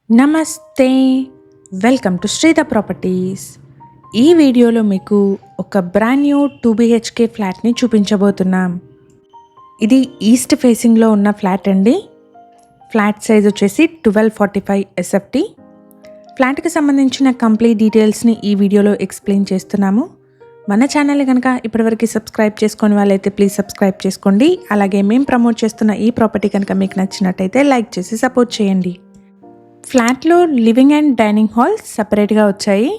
నమస్తే, welcome to శ్రీధ properties. ఈ వీడియోలో మీకు ఒక బ్రాండ్ న్యూ 2 BHK ఫ్లాట్ని చూపించబోతున్నాం. ఇది ఈస్ట్ ఫేసింగ్లో ఉన్న ఫ్లాట్ అండి. ఫ్లాట్ సైజ్ వచ్చేసి 1245 SFT. ఫ్లాట్కి సంబంధించిన కంప్లీట్ డీటెయిల్స్ని ఈ వీడియోలో ఎక్స్ప్లెయిన్ చేస్తున్నాము. మన ఛానల్ కనుక ఇప్పటివరకు సబ్స్క్రైబ్ చేసుకొని వాళ్ళైతే ప్లీజ్ సబ్స్క్రైబ్ చేసుకోండి. అలాగే మేము ప్రమోట్ చేస్తున్న ఈ ప్రాపర్టీ కనుక మీకు నచ్చినట్టయితే లైక్ చేసి సపోర్ట్ చేయండి. ఫ్లాట్లో లివింగ్ అండ్ డైనింగ్ హాల్ సపరేట్గా వచ్చాయి.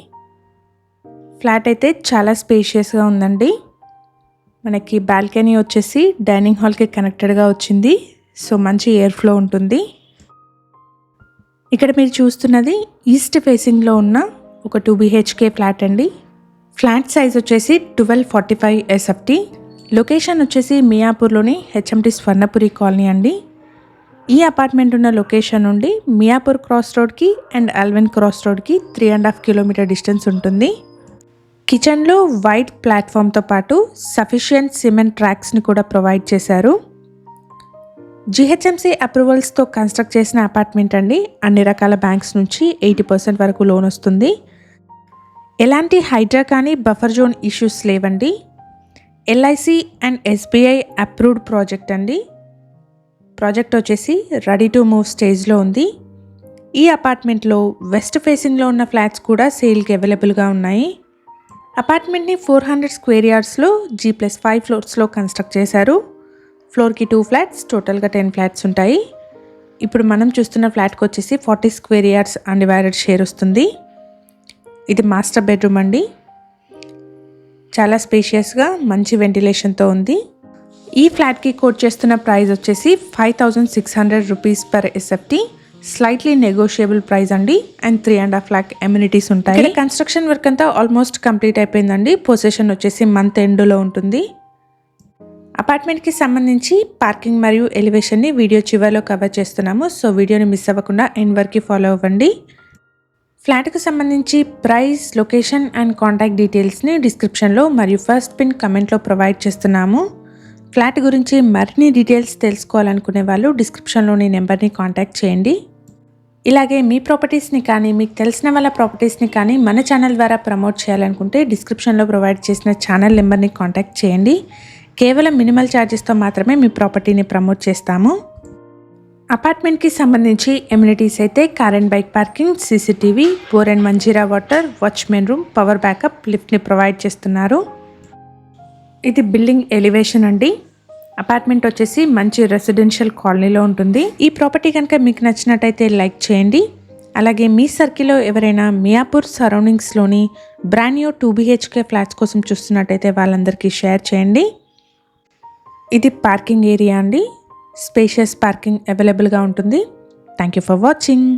ఫ్లాట్ అయితే చాలా స్పేషియస్గా ఉందండి. మనకి బాల్కనీ వచ్చేసి డైనింగ్ హాల్కి కనెక్టెడ్గా వచ్చింది. సో మంచి ఎయిర్ ఫ్లో ఉంటుంది. ఇక్కడ మీరు చూస్తున్నది ఈస్ట్ ఫేసింగ్లో ఉన్న ఒక 2 BHK ఫ్లాట్ అండి. ఫ్లాట్ సైజ్ వచ్చేసి 1245 SFT. లొకేషన్ వచ్చేసి మియాపూర్లోని HMT స్వర్ణపురి కాలనీ అండి. ఈ అపార్ట్మెంట్ ఉన్న లొకేషన్ నుండి మియాపూర్ క్రాస్ రోడ్కి అండ్ అల్విన్ క్రాస్ రోడ్కి 3.5 కిలోమీటర్ డిస్టెన్స్ ఉంటుంది. కిచెన్లో వైట్ ప్లాట్ఫామ్తో పాటు సఫిషియంట్ సిమెంట్ ట్రాక్స్ని కూడా ప్రొవైడ్ చేశారు. GHMC అప్రూవల్స్తో కన్స్ట్రక్ట్ చేసిన అపార్ట్మెంట్ అండి. అన్ని రకాల బ్యాంక్స్ నుంచి 80% వరకు లోన్ వస్తుంది. ఎలాంటి హైడ్రా కానీ బఫర్ జోన్ ఇష్యూస్ లేవండి. LIC and SBI approved project అండి. ప్రాజెక్ట్ వచ్చేసి రెడీ టు మూవ్ స్టేజ్లో ఉంది. ఈ అపార్ట్మెంట్లో వెస్ట్ ఫేసింగ్లో ఉన్న ఫ్లాట్స్ కూడా సేల్కి అవైలబుల్గా ఉన్నాయి. అపార్ట్మెంట్ని 400 స్క్వేర్ యార్డ్స్లో G+5 ఫ్లోర్స్లో కన్స్ట్రక్ట్ చేశారు. ఫ్లోర్కి 2 ఫ్లాట్స్, టోటల్గా 10 ఫ్లాట్స్ ఉంటాయి. ఇప్పుడు మనం చూస్తున్న ఫ్లాట్కి వచ్చేసి 40 స్క్వేర్ యార్డ్స్ అన్డివైడెడ్ షేర్ వస్తుంది. ఇది మాస్టర్ బెడ్రూమ్ అండి. చాలా స్పేషియస్గా మంచి వెంటిలేషన్తో ఉంది. ఈ ఫ్లాట్కి కోట్ చేస్తున్న ప్రైస్ వచ్చేసి 5600 rupees per SFT. Slightly negotiable price అండి. అండ్ 3.5 lakh ఎమ్యూనిటీస్ ఉంటాయి. కన్స్ట్రక్షన్ వర్క్ అంతా ఆల్మోస్ట్ కంప్లీట్ అయిపోయిందండి. పొజిషన్ వచ్చేసి మంత్ ఎండ్లో ఉంటుంది. అపార్ట్మెంట్కి సంబంధించి పార్కింగ్ మరియు ఎలివేషన్ని వీడియో చివరిలో కవర్ చేస్తున్నాము. సో వీడియోని మిస్ అవ్వకుండా ఎండ్ వరకు ఫాలో అవ్వండి. ఫ్లాట్కి సంబంధించి ప్రైస్, లొకేషన్ అండ్ కాంటాక్ట్ డీటెయిల్స్ని డిస్క్రిప్షన్లో మరియు ఫస్ట్ పిన్ కమెంట్లో ప్రొవైడ్ చేస్తున్నాము. ఫ్లాట్ గురించి మరిన్ని డీటెయిల్స్ తెలుసుకోవాలనుకునే వాళ్ళు డిస్క్రిప్షన్లోని నెంబర్ని కాంటాక్ట్ చేయండి. ఇలాగే మీ ప్రాపర్టీస్ని కానీ మీకు తెలిసిన వాళ్ళ ప్రాపర్టీస్ని కానీ మన ఛానల్ ద్వారా ప్రమోట్ చేయాలనుకుంటే డిస్క్రిప్షన్లో ప్రొవైడ్ చేసిన ఛానల్ నెంబర్ని కాంటాక్ట్ చేయండి. కేవలం మినిమల్ ఛార్జెస్తో మాత్రమే మీ ప్రాపర్టీని ప్రమోట్ చేస్తాము. అపార్ట్మెంట్కి సంబంధించి ఎమ్యూనిటీస్ అయితే car and bike parking, CCTV, bore and Manjeera water, watchman room, power backup, లిఫ్ట్ని ప్రొవైడ్ చేస్తున్నారు. ఇది బిల్డింగ్ ఎలివేషన్ అండి. అపార్ట్మెంట్ వచ్చేసి మంచి రెసిడెన్షియల్ కాలనీలో ఉంటుంది. ఈ ప్రాపర్టీ కనుక మీకు నచ్చినట్టయితే లైక్ చేయండి. అలాగే మీ సర్కిల్లో ఎవరైనా మియాపూర్ సరౌండింగ్స్లోని బ్రాండ్ న్యూ 2 BHK ఫ్లాట్స్ కోసం చూస్తున్నట్టయితే వాళ్ళందరికీ షేర్ చేయండి. ఇది పార్కింగ్ ఏరియా అండి. స్పేషియస్ పార్కింగ్ అవైలబుల్గా ఉంటుంది. Thank you for watching.